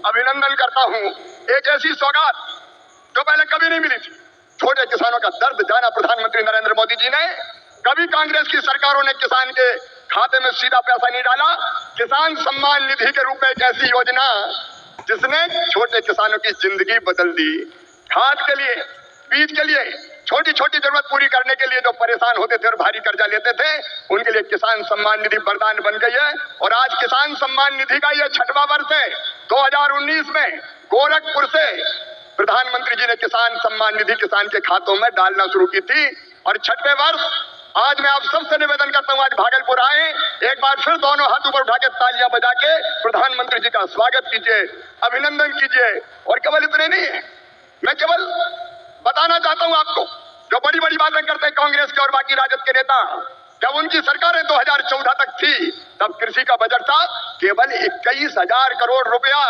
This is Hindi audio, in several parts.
अभिनंदन करता हूं। एक ऐसी सौगात जो पहले कभी नहीं मिली थी। छोटे किसानों का दर्द जाना प्रधानमंत्री नरेंद्र मोदी जी ने। कभी कांग्रेस की सरकारों ने किसान के खाते में सीधा पैसा नहीं डाला। किसान सम्मान निधि के रूप में एक ऐसी योजना जिसने छोटे किसानों की जिंदगी बदल दी। खाद के लिए, बीज के लिए, छोटी छोटी जरूरत पूरी करने के लिए जो परेशान होते थे और भारी कर्जा लेते थे, उनके लिए किसान सम्मान निधि वरदान बन गई है। और आज किसान सम्मान निधि का यह 6वां वर्ष है। 2019 में गोरखपुर से प्रधानमंत्री जी ने किसान सम्मान निधि किसान के खातों में डालना शुरू की थी। और 6वें वर्ष आज मैं आप सबसे निवेदन करता हूं, आज भागलपुर आए, एक बार फिर दोनों हाथ ऊपर उठा के तालियां बजा के प्रधानमंत्री जी का स्वागत कीजिए, अभिनंदन कीजिए। और केवल इतने नहीं है, मैं केवल बताना चाहता हूं आपको, जो बड़ी बड़ी बातें करते हैं कांग्रेस के और बाकी राजद के नेता, जब उनकी सरकारें 2014 तक थी तब कृषि का बजट था केवल 21,000 करोड़ रुपया।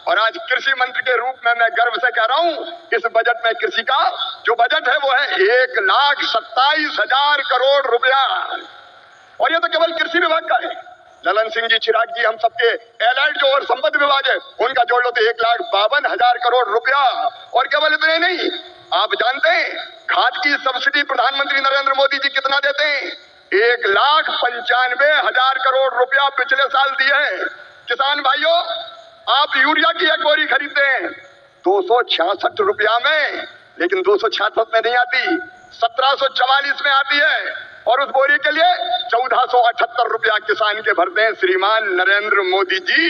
और आज कृषि मंत्री के रूप में मैं गर्व से कह रहा हूं, इस बजट में कृषि का जो बजट है वो है 1,27,000 करोड़ रुपया। और ये तो केवल कृषि विभाग का है। ललन सिंह जी, चिराग जी, हम सबके एलाइड जो और संपत्ति विभाग है उनका जोड़ लो तो 1,52,000 करोड़ रुपया। और केवल इतने नहीं, आप जानते हैं खाद की सब्सिडी प्रधानमंत्री नरेंद्र मोदी जी कितना देते हैं? 1,95,000 करोड़ रुपया पिछले साल दिए हैं। किसान भाइयों, आप यूरिया की एक बोरी खरीदते हैं 266 रुपया में, लेकिन 266 में नहीं आती, 1744 में आती है। और उस बोरी के लिए 1478 रुपया किसान के भरते हैं श्रीमान नरेंद्र मोदी जी,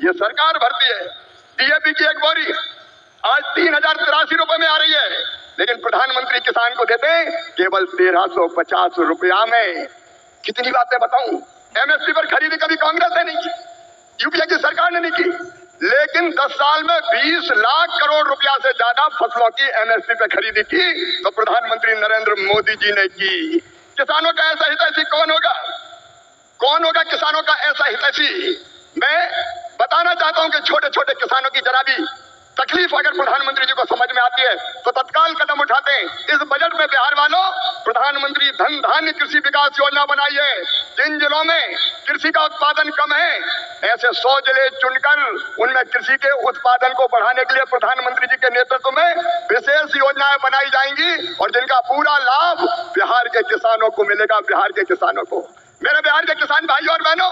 ये सरकार भरती है। डीएपी की एक बोरी आज 3,083 रुपए में आ रही है, लेकिन प्रधानमंत्री किसान को देते हैं केवल 1,350 रुपया में। कितनी बातें बताऊं। एमएसपी पर खरीदी कभी कांग्रेस ने नहीं की, यूपीए की सरकार ने नहीं की, लेकिन 10 साल में 20 लाख करोड़ रुपया से ज्यादा फसलों की एमएसपी पे खरीदी की तो प्रधानमंत्री नरेंद्र मोदी जी ने की। किसानों का ऐसा हितैषी कौन होगा? कौन होगा किसानों का ऐसा हितैषी? मैं बताना चाहता हूं कि छोटे छोटे किसानों की जरा भी तकलीफ अगर प्रधानमंत्री जी को समझ में आती है तो तत्काल कदम उठाते हैं। इस बजट में बिहार वालों प्रधानमंत्री धन धान्य कृषि विकास योजना बनाई है। जिन जिलों में कृषि का उत्पादन कम है, ऐसे 100 जिले चुनकर उनमें कृषि के उत्पादन को बढ़ाने के लिए प्रधानमंत्री जी के नेतृत्व में विशेष योजनाएं बनाई जाएंगी और जिनका पूरा लाभ बिहार के किसानों को मिलेगा। बिहार के किसानों को, मेरे बिहार के किसान भाइयों और बहनों,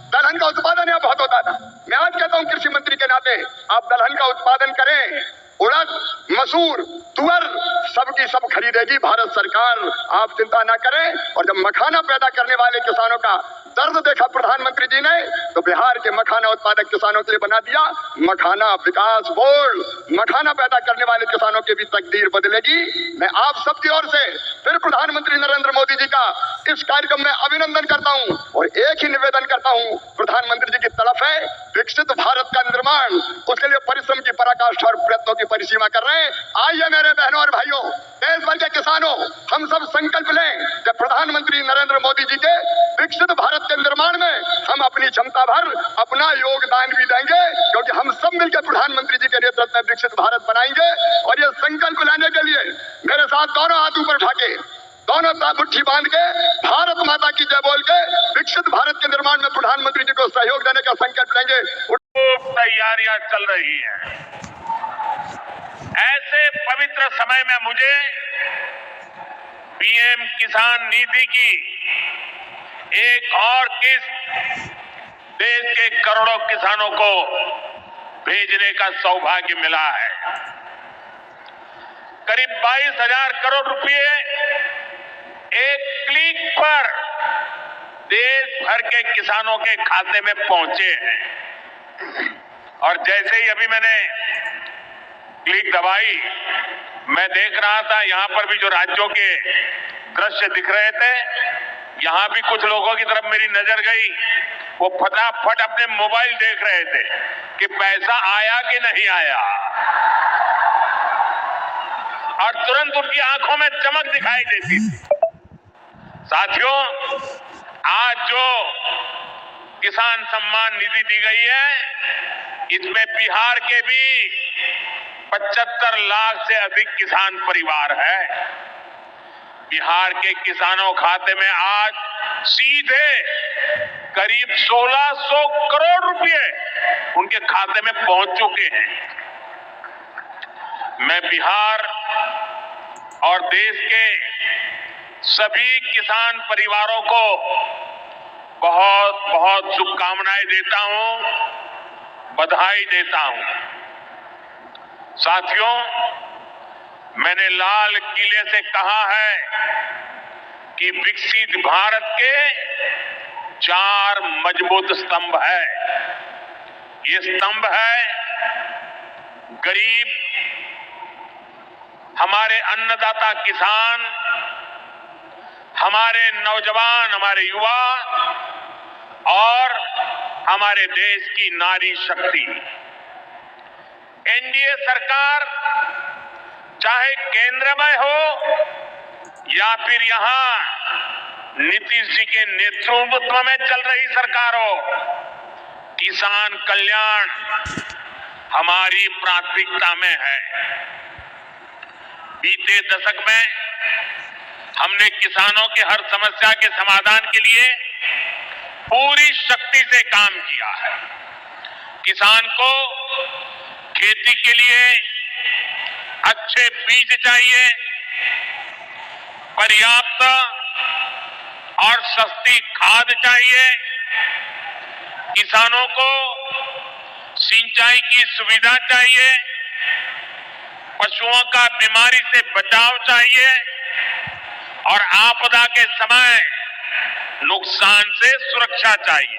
दलहन का उत्पादन यहाँ बहुत होता था। मैं आज कहता हूँ कृषि मंत्री के नाते आप दलहन का उत्पादन करें। उड़द, मसूर, तुअर सबकी सब खरीदेगी भारत सरकार, आप चिंता ना करें। और जब मखाना पैदा करने वाले किसानों का दर्द देखा प्रधानमंत्री जी ने तो बिहार के मखाना उत्पादक किसानों के लिए बना दिया मखाना विकास बोर्ड। मखाना पैदा करने वाले किसानों की भी तकदीर बदलेगी। मैं आप सबकी ओर से फिर प्रधानमंत्री नरेंद्र मोदी जी का इस कार्यक्रम में अभिनंदन करता हूं और एक ही निवेदन करता हूं, प्रधानमंत्री जी की तरफ है विकसित भारत का निर्माण, उसके लिए परिश्रम की पराकाष्ठा और प्रयत्नों की परिसीमा कर रहे हैं। आइए मेरे बहनों और भाइयों, देश भर के किसानों, हम सब संकल्प लें कि प्रधानमंत्री नरेंद्र मोदी जी के विकसित भारत के निर्माण में हम अपनी क्षमता भर अपना योगदान भी देंगे, क्योंकि हम सब मिलकर प्रधानमंत्री जी के नेतृत्व में विकसित भारत बनाएंगे। और ये संकल्प लेने के लिए मेरे साथ दोनों हाथ ऊपर उठा के, दोनों मुट्ठी बांध के, भारत माता की जय बोल के विकसित भारत के निर्माण में प्रधानमंत्री जी को सहयोग देने का संकल्प लेंगे। तैयारियां चल रही हैं। ऐसे पवित्र समय में मुझे पीएम किसान निधि की एक और किस्त देश के करोड़ों किसानों को भेजने का सौभाग्य मिला है। करीब 22,000 करोड़ रुपए एक क्लिक पर देश भर के किसानों के खाते में पहुंचे हैं। और जैसे ही अभी मैंने क्लिक दबाई, मैं देख रहा था यहां पर भी जो राज्यों के दृश्य दिख रहे थे, यहां भी कुछ लोगों की तरफ मेरी नजर गई। वो फटाफट अपने मोबाइल देख रहे थे कि पैसा आया कि नहीं आया, और तुरंत उनकी आंखों में चमक दिखाई देती थी। साथियों, आज जो किसान सम्मान निधि दी गई है, इसमें बिहार के भी 75 लाख से अधिक किसान परिवार है। बिहार के किसानों खाते में आज सीधे करीब 1,600 करोड़ रुपए उनके खाते में पहुंच चुके हैं। मैं बिहार और देश के सभी किसान परिवारों को बहुत बहुत शुभकामनाएं देता हूं, बधाई देता हूं। साथियों, मैंने लाल किले से कहा है कि विकसित भारत के 4 मजबूत स्तंभ है। ये स्तंभ है गरीब, हमारे अन्नदाता किसान, हमारे नौजवान, हमारे युवा और हमारे देश की नारी शक्ति। एनडीए सरकार चाहे केंद्र में हो या फिर यहां नीतीश जी के नेतृत्व में चल रही सरकार हो, किसान कल्याण हमारी प्राथमिकता में है। बीते दशक में हमने किसानों के हर समस्या के समाधान के लिए पूरी शक्ति से काम किया है। किसान को खेती के लिए अच्छे बीज चाहिए, पर्याप्त और सस्ती खाद चाहिए, किसानों को सिंचाई की सुविधा चाहिए, पशुओं का बीमारी से बचाव चाहिए और आपदा के समय नुकसान से सुरक्षा चाहिए।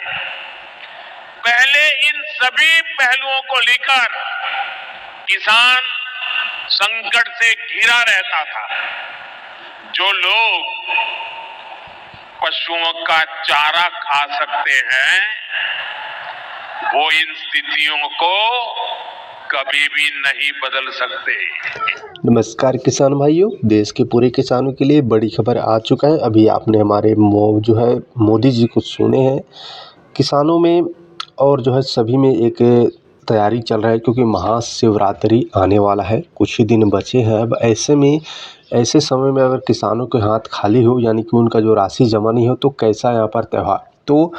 पहले इन सभी पहलुओं को लेकर किसान संकट से घिरा रहता था। जो लोग पशुओं का चारा खा सकते हैं, वो इन स्थितियों को कभी भी नहीं बदल सकते। नमस्कार किसान भाइयों, देश के पूरे किसानों के लिए बड़ी खबर आ चुका है। अभी आपने हमारे मोदी जी को सुने हैं। किसानों में और सभी में एक तैयारी चल रहा है, क्योंकि महाशिवरात्रि आने वाला है, कुछ ही दिन बचे हैं। अब ऐसे समय में अगर किसानों के हाथ खाली हो, यानी कि उनका जो राशि जमा नहीं हो, तो कैसा यहाँ पर त्यौहार। तो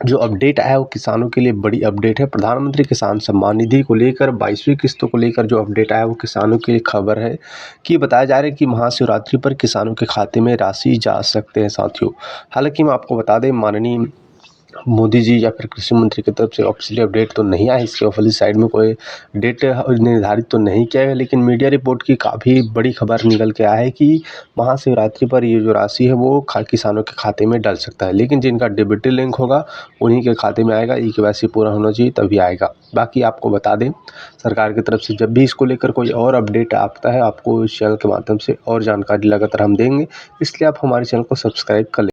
जो अपडेट आया वो किसानों के लिए बड़ी अपडेट है। प्रधानमंत्री किसान सम्मान निधि को लेकर 22वीं किस्तों को लेकर जो अपडेट आया वो किसानों के लिए खबर है कि बताया जा रहा है कि महाशिवरात्रि पर किसानों के खाते में राशि जा सकते हैं साथियों। हालांकि मैं आपको बता दें, माननीय मोदी जी या फिर कृषि मंत्री की तरफ से ऑफिशियली अपडेट तो नहीं आया, इसके ऑफिशियली साइड में कोई डेट निर्धारित तो नहीं किया है, लेकिन मीडिया रिपोर्ट की काफ़ी बड़ी खबर निकल के आया है कि महाशिवरात्रि पर ये जो राशि है वो किसानों के खाते में डल सकता है। लेकिन जिनका डीबीटी लिंक होगा उन्हीं के खाते में आएगा, ई-केवाईसी पूरा होना चाहिए तभी आएगा। बाकी आपको बता दें, सरकार की तरफ से जब भी इसको लेकर कोई और अपडेट आता है, आपको इस चैनल के माध्यम से और जानकारी लगातार हम देंगे, इसलिए आप हमारे चैनल को सब्सक्राइब कर लें।